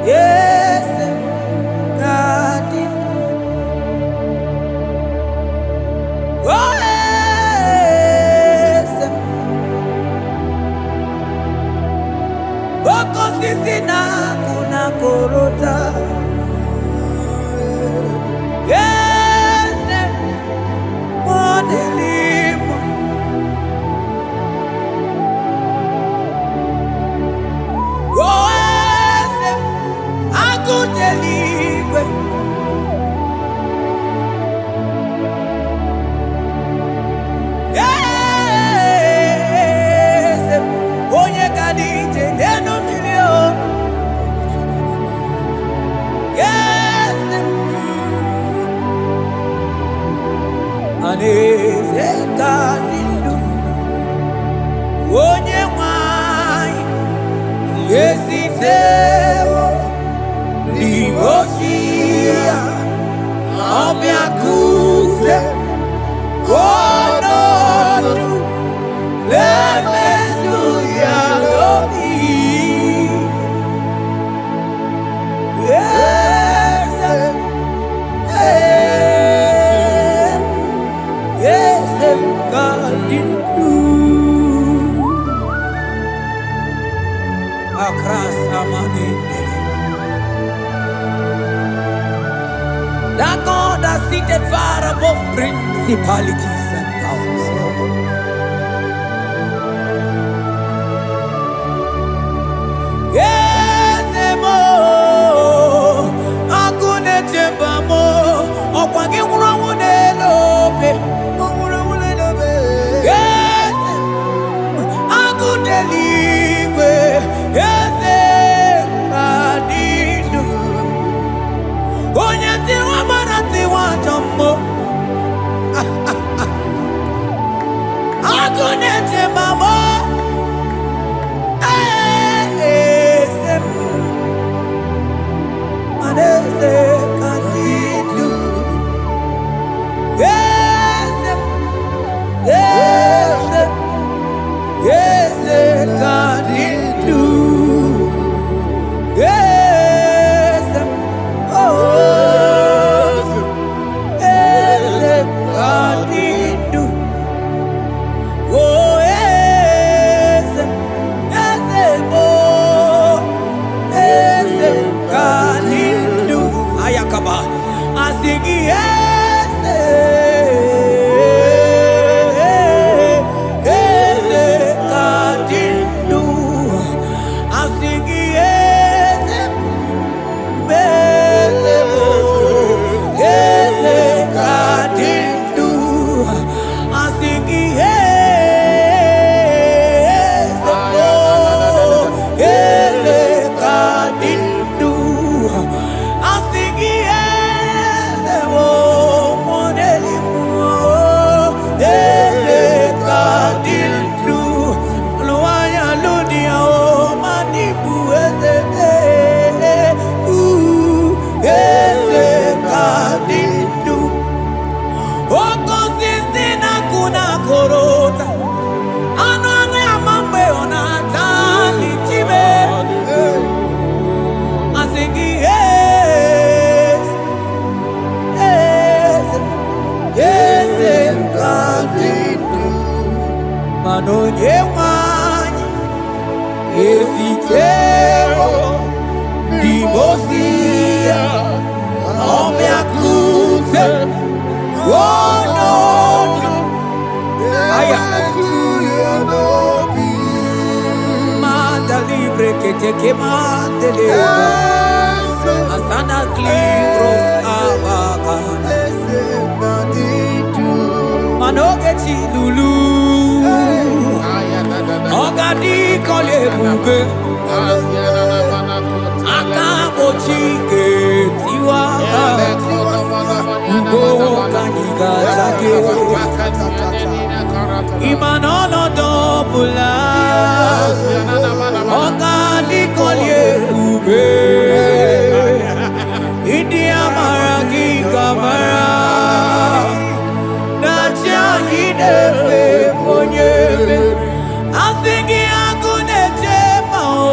Yes, God. Oh, yes. Boko sisi na kuna korota. Yes, modelimo. Oh, yes, akudelibwe. Yes, onye kadije neno milio. Yes, aneze kadilu. Onye mwai yesiteo libosia obiakuse onodu lemesuya lobi. Yes, yes, kadilu. Akrasa maninde. That God that seated far above principalities and powers. Yes, mo akune chembamo okwage wurawune lobe. Yes, akudeligwe. Yes, kadilu. Onye tiwa marati wa jammo. Akune chembamo. Manese kadilu. Yes, yes, yes, kadilu. Yes, oh, yes, kadilu. Oh, yes, yes, oh, yes, kadilu. Ayakaba, asigi yes, yes, kadilu. Asigi yes, yes, kadilu. Asigi yes, oh, yes, kadilu. Asigi yes, oh, modelimu, yes, kadilu. Luaya ludia, oh, manibu, yes, kadilu. Oko sisi na kuna korota. Ano ane amambe onatali chibe. Asigi yes, yes, yes, kadilu. Manonye wanyi esitero dibosia omeakute. Oh no, no. Aya. Manda libre que te quemate. Asana cliros abagana. Manoge chilulu. Ogadi kole buge. Akabo chike tiwa. Ugo kaniga zake. Imanono dobula. Ogadi kole buge. India maragi kamara. Nacha hidefe monyebe. Asingi agune chema o.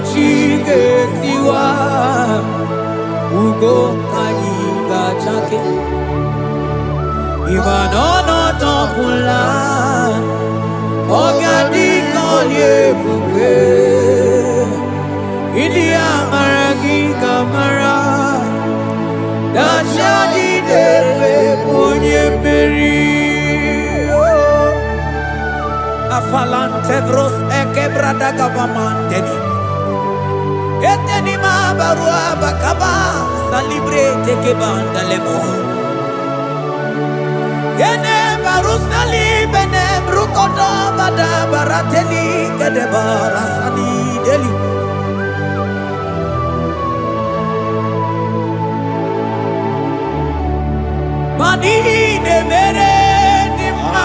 chiketiwa ugo kanyiga chake imanono topula ogadi konye buke India maragi kamara dashadi debe ponye meri afalante vros ekebrada gabamanteni eteni ma barua bakaba salibre tekebanda lemo yene barusali bene brukodo bada barateli kedebara sani deli mani ne mere dimma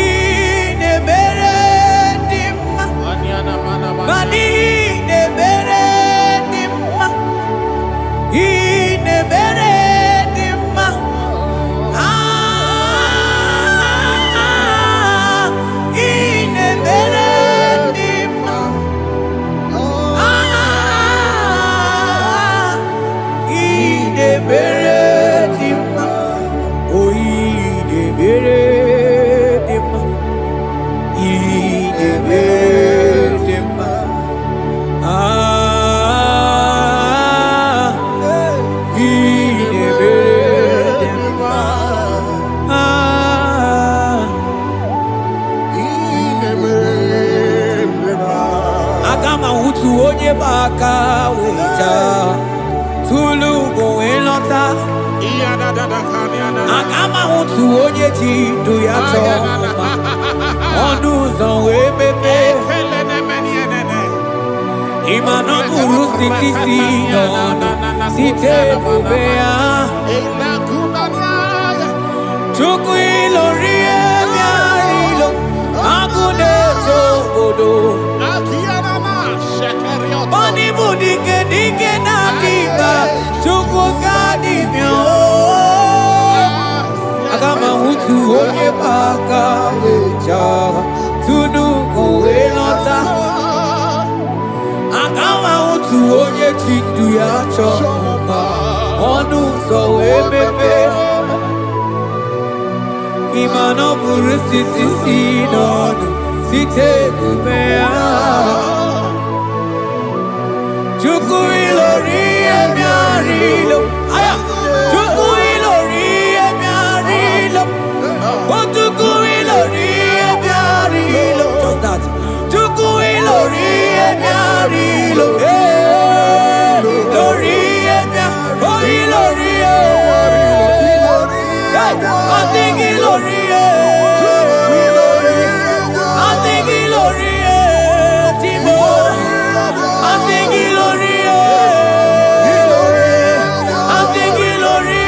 ine mere dimma mani ne mere dimma ine mere dimma ine mere dimma ine mere dimma oh ine mere dimma ine mere dimma ine mere dimma agama hutu onye baka weja tulu go elota agama hutu onye ji do ya choma onu zo we pepe imano buru sitisi no site bubea chuku ilori emiarilo agune togodo Bani budike dike na diba chuku kadimyo agama hutu onye baka weja tunu elota agama hutu onye chindu ya choma onu so emepe imano buru sitisi nonu site kumea chuku ilori emiarilo aya chuku ilori emiarilo chuku ilori emiarilo just that chuku ilori emiarilo ilori emiarilo oh ilori hey I think ilori I think ilori Timo I think ilori I think ilori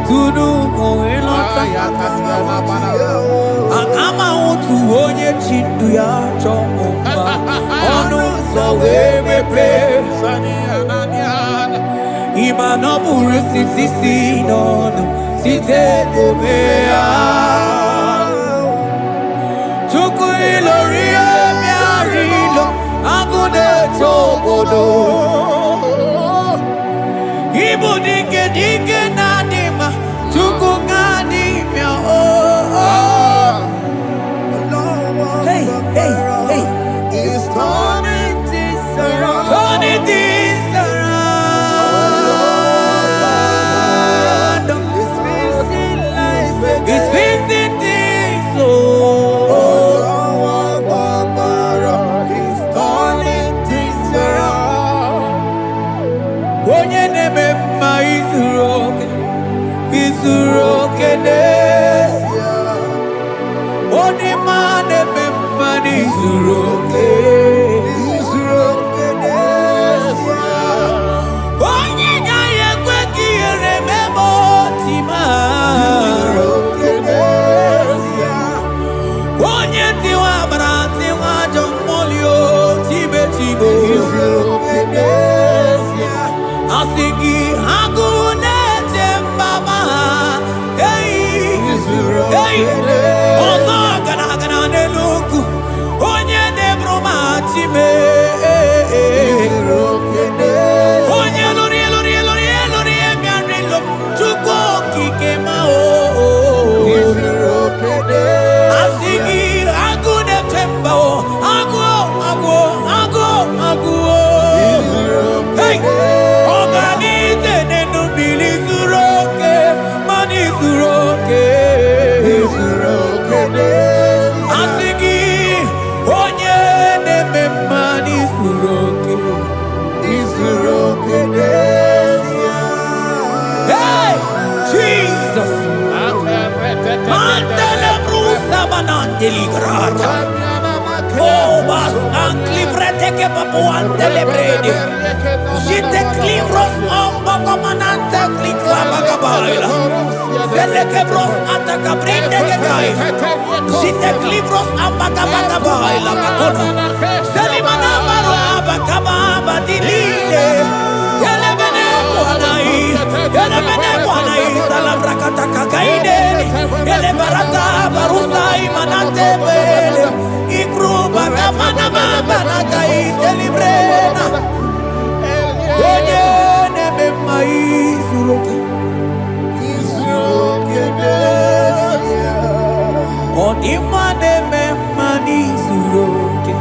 tunu moelota akama otu onye chindu ya chọmụma ọnụ ụzọ wee mepee ịma na ọ bụrụ site si n'ọnụ site ome ya Chukwu ilori emiara ilo agụ na-eche obodo Ibu dike dike na dima Chukwu ga dimya Hey, hey, hey He's turning things around Turning things around He's fixing life He's fixing things He's turning things around Onye neme mma izuru oke n'ezie Onye ma neme mma n'izuru oke n'ezie Onye gaghị ekwe ka ihere meme otu ma Onye tiwa gbara tiwa ajọ mmụọ tibe tibe Asị gị agụ na-eche mbaba ha ọzọ gara n'elu ugwu onye na-eburu ma chime onye lụrụ bịara ilo Chukwu okike ma asị gị agụ na-eche mba agụ Organize nenu bili zuru oke mani zuru oke asị gị onye na-eme mani zuru oke Hey Jesus Mandele brusa banandeli grata Oh bas anclivrete che papuante le bredi Jite clivros ombo comanante clicla bagabaila Zelle che bros ataca brinde che gai Jite clivros ambagabagabaila Makono Selimana baro abakababa di lile Yele bene buanai Salabrakata kakaideli Yele barata barusai manate bele Ikruba kamana mabana kai telibrena Onye neme mma izuru oke Ọ dị mma na-eme mma n'izuru oke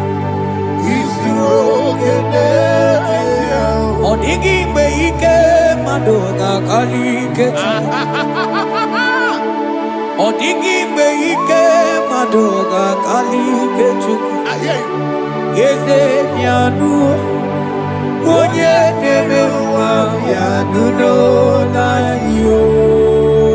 Ọ dịghị mgbe ike mmadụ ga-akarị ike Ọ dịghị mgbe ike mmadụ ga-akarị ike Chukwu Eze bịanụ onye na-eme mma ya nụrụ n'anyị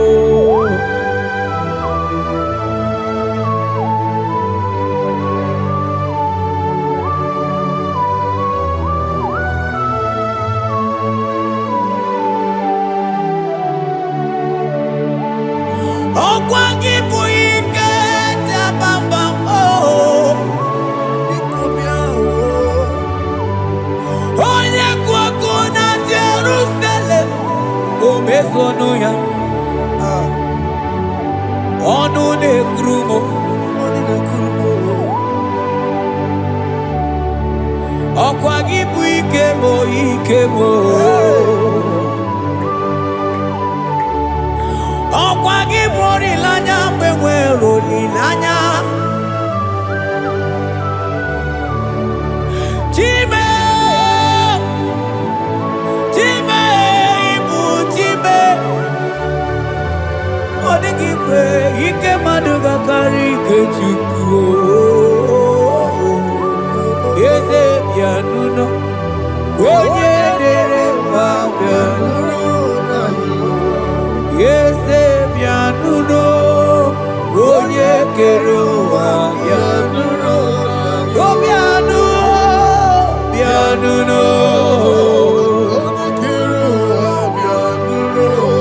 Ọkwa gị bụ ike dabambam Onye kwọkụ na Jerusalem o mezonu ya ọnụ na-ekuru m ọkwa gị bụ ike m ọkwa gị bụ olileanya mgbe nwere olileanya Chime ibu Chime ọ dịghị mgbe ike mmadụ ga-akarị ike Chukwu Eze bịanụnụ onye dere ma bịanụnụ Eze bịanụnụ onye kere ụwa bịanụnụ bịanụnụ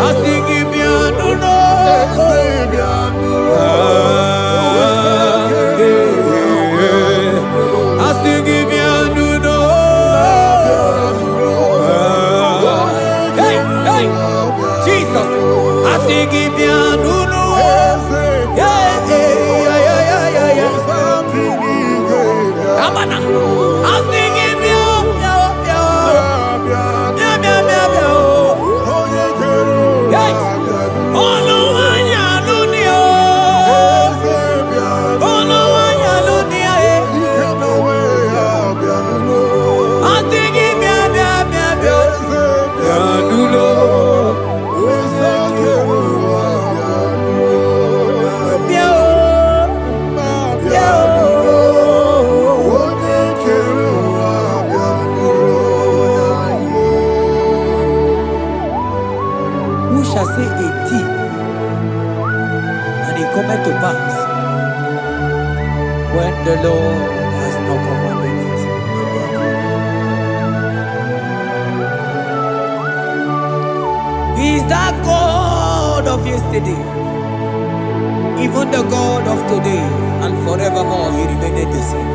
asị Hey, Jesus. I sing him ya nunu. Yeah, yeah, yeah, yeah, yeah, yeah. Amana. I sing him ya, ya, ya, ya, ya, ya, ya. Hey, olu anya lunia. Olu anya lunia. I sing him ya, ya, ya, ya. Ya nuno. Who shall say a thing, and it cometh to pass, when the Lord has not commanded it? He is that God of yesterday, even the God of today, and forevermore he remained the same.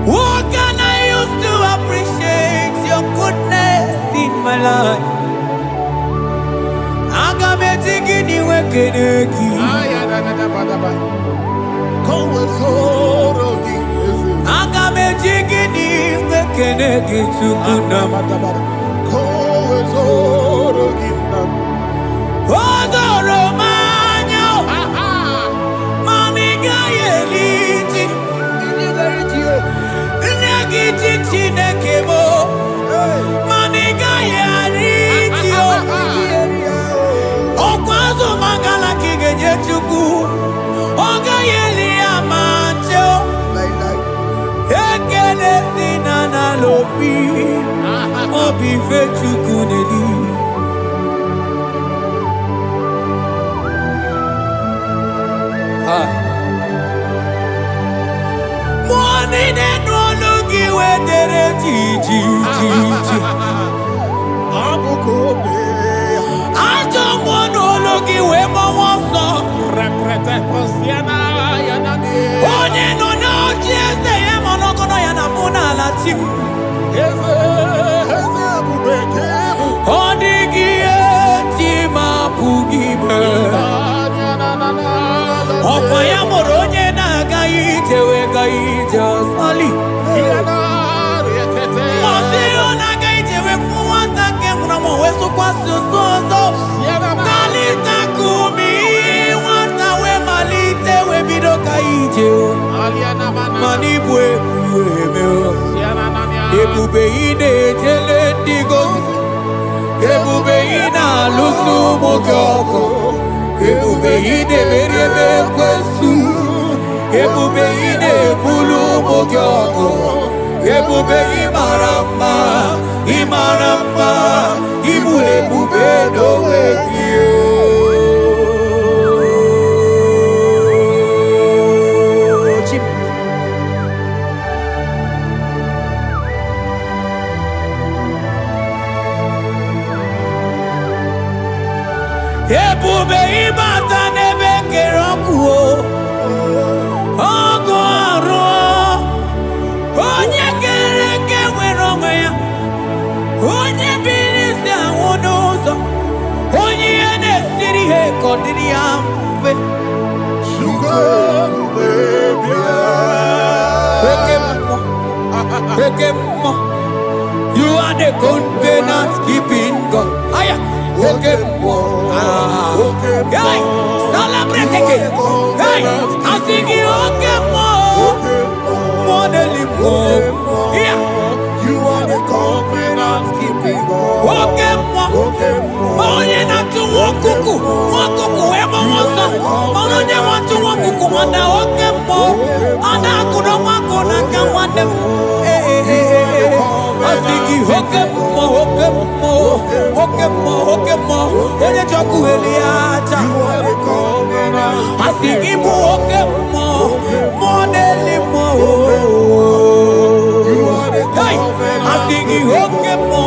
What can I use to appreciate your goodness in my life? Agametigini wekeneki. Agametigini wekeneki tukunam. Odoro manyo. Mamiga yeliti. Nagiti chinekemo. Mamiga yaritio. Okwazo mangala kigenye chuku. Oga yeli amancho. Ekele sinana lopi. Obi fechuku nedi. Money no looky where there Gigi. I don't want no looky where my was up. Onye no just I am on Okono Yanamuna Latim. Odigie Tima Pugibe. Okwaya Moronye Nagaite Wegaija Sali. Moseo Nagaite Wefuata Kemramo Wesu Kwasu Sozo. Kalita Kumi Wata We Malite We Bidoka Ije. Manibwe Kuemeo. Ebube ine Tele Digosi. Ebube ina Lusu Mokoko. Ebube ine Merebe Kwesu. Ebube ine Bulu Mokyoko. Ebube imaramba. Imaramba. Ibule Ebube no Wekio. Ebube ibata nebe kerokuo. Ogo aro. Onye kereke weronwe ya. Onye birisi awonozo. Onye ene siri he kodiri amfe. Okemo. You are the covenant keeping God. Aya. Okemo. Hey, celebrate again. Hey, I sing you Okemo. Modelimo. Yeah. You are the covenant keeping God. Okemo. Onye na tu wokuku. Wokuku emo woso. Onye wa tu wokuku mana Okemo. Ana kuno wakuna kamwandem. I sing you Okemo. Okemo. Onye choku eliacha. You are the covenant. I sing you Okemo. Modelimo. You are the Hey, covenant. I sing you Okemo.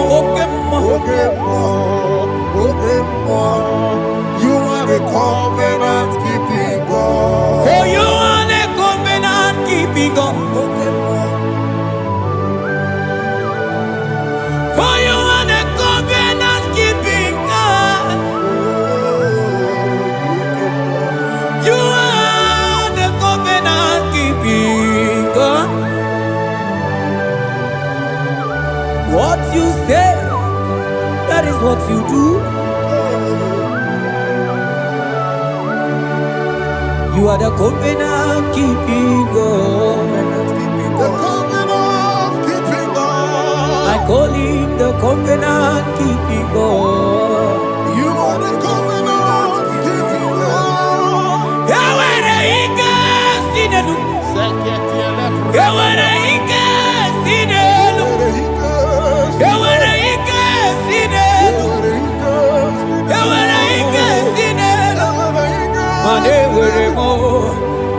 You are the covenant keeping God. For you are the covenant keeping God. For you are the covenant keeping God. You are the covenant keeping God. What you say, that is what you do. You are the covenant keeping God. The covenant keeping God. I call him the covenant keeping God. You are the covenant keeping God. Yawere ike sinelu. Yawere ike sinelu. Yawere ike sinelu. Yawere ike sinelu. Mane were mo,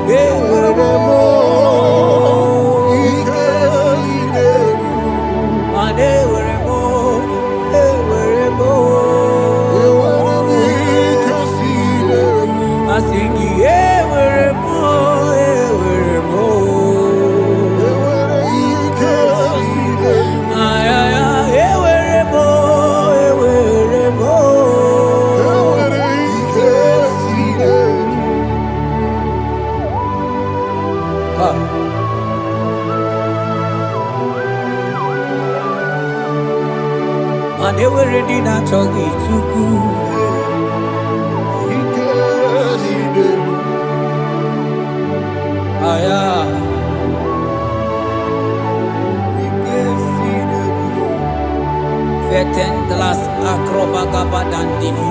were mo. Mane were mo, were mo. Asingi were mo, were mo. Ay ay ay, were mo, were mo. Mane were di na chogi chuku. Aya. Vetendlas akrobaga dandini.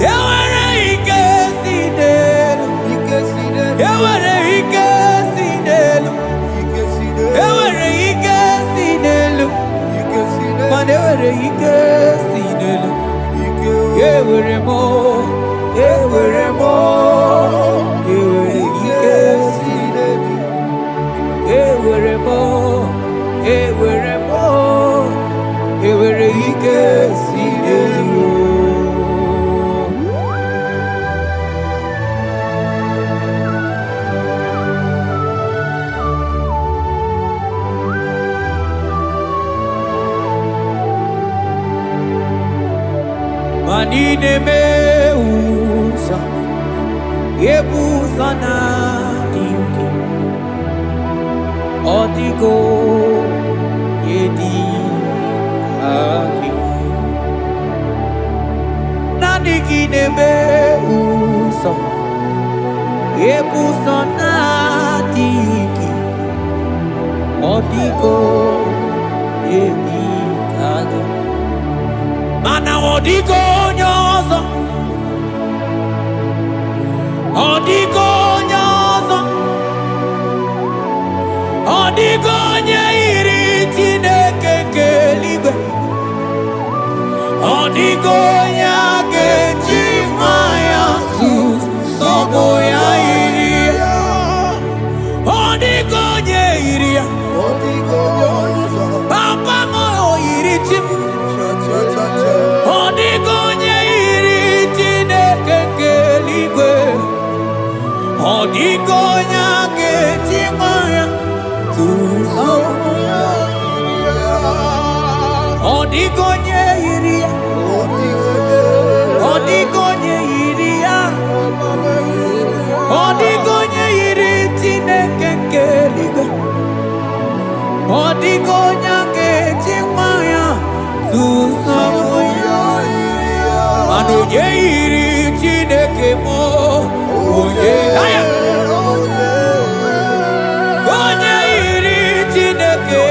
Yawere ike sinelu. Yawere ike sinelu. Yawere ike sinelu. Mane were ike sinelu. Yewere mo, yewere mo. Yewere ike sinelu. Yewere mo, yewere mo. Yewere ike sinelu. Manine meusa, yebusa na dingi, odigo yedi aki. Nadigine meusa, yebusa na dingi, odigo yedi aki. Mana odigo nyozo, odigo nyozo, odigo nyeiri Chineke keligwe, odigo nyake chimaya sobo ya iria, odigo nyeiria, papa mo iri chim. Odigonye iri Chineke keligwe, odigonya kechimaya tuzo. Odigonye iria, odigonye iria, odigonye iri Chineke keligwe, odigonya kechimaya tuzo. Anoye iri Chineke mo, oye aya. Onye iri Chineke,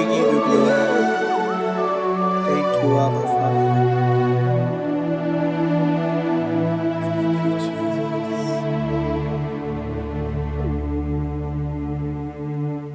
give you glory. Thank you, Abba Father.